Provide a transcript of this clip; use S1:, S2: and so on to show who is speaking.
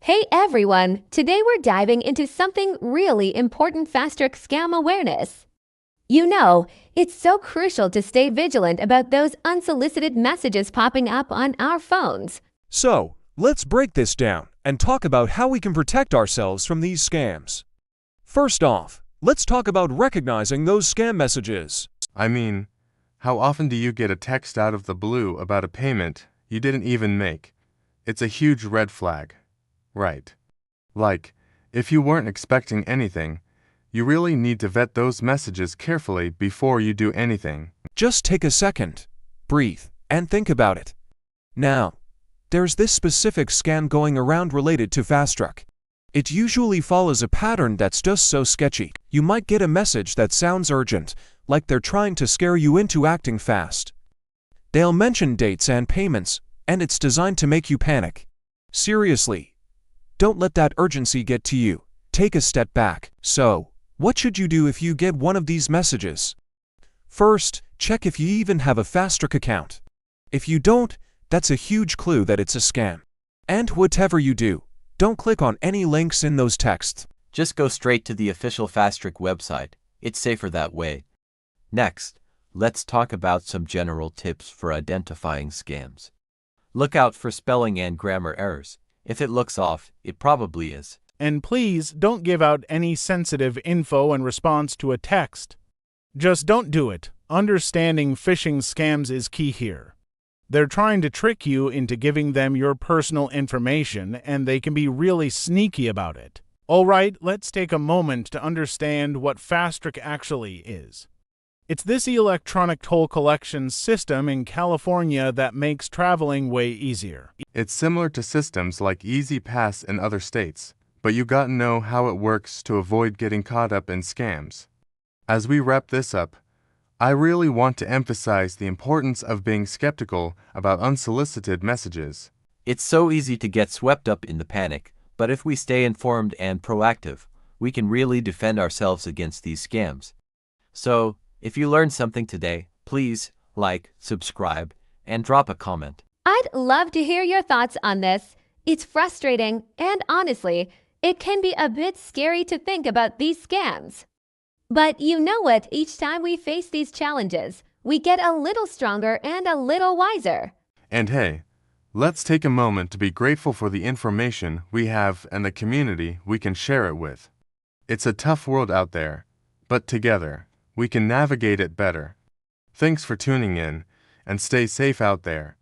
S1: Hey everyone! Today we're diving into something really important: FasTrak scam awareness. You know, it's so crucial to stay vigilant about those unsolicited messages popping up on our phones.
S2: So, let's break this down and talk about how we can protect ourselves from these scams. First off, let's talk about recognizing those scam messages.
S3: How often do you get a text out of the blue about a payment you didn't even make? It's a huge red flag, right? Like, if you weren't expecting anything, you really need to vet those messages carefully before you do anything.
S2: Just take a second, breathe, and think about it. Now, there's this specific scam going around related to FasTrak. It usually follows a pattern that's just so sketchy. You might get a message that sounds urgent, like they're trying to scare you into acting fast. They'll mention dates and payments, and it's designed to make you panic. Seriously, don't let that urgency get to you. Take a step back. So, what should you do if you get one of these messages? First, check if you even have a FasTrak account. If you don't, that's a huge clue that it's a scam. And whatever you do, don't click on any links in those texts.
S4: Just go straight to the official FasTrak website. It's safer that way. Next, let's talk about some general tips for identifying scams. Look out for spelling and grammar errors. If it looks off, it probably is.
S5: And please don't give out any sensitive info in response to a text. Just don't do it. Understanding phishing scams is key here. They're trying to trick you into giving them your personal information, and they can be really sneaky about it. Alright, let's take a moment to understand what FasTrak actually is. It's this electronic toll collection system in California that makes traveling way easier.
S3: It's similar to systems like Easy Pass in other states, but you gotta know how it works to avoid getting caught up in scams. As we wrap this up, I really want to emphasize the importance of being skeptical about unsolicited messages.
S4: It's so easy to get swept up in the panic, but if we stay informed and proactive, we can really defend ourselves against these scams. So, if you learned something today, please like, subscribe, and drop a comment.
S1: I'd love to hear your thoughts on this. It's frustrating, and honestly, it can be a bit scary to think about these scams. But you know what? Each time we face these challenges, we get a little stronger and a little wiser.
S3: And hey, let's take a moment to be grateful for the information we have and the community we can share it with. It's a tough world out there, but together, we can navigate it better. Thanks for tuning in, and stay safe out there.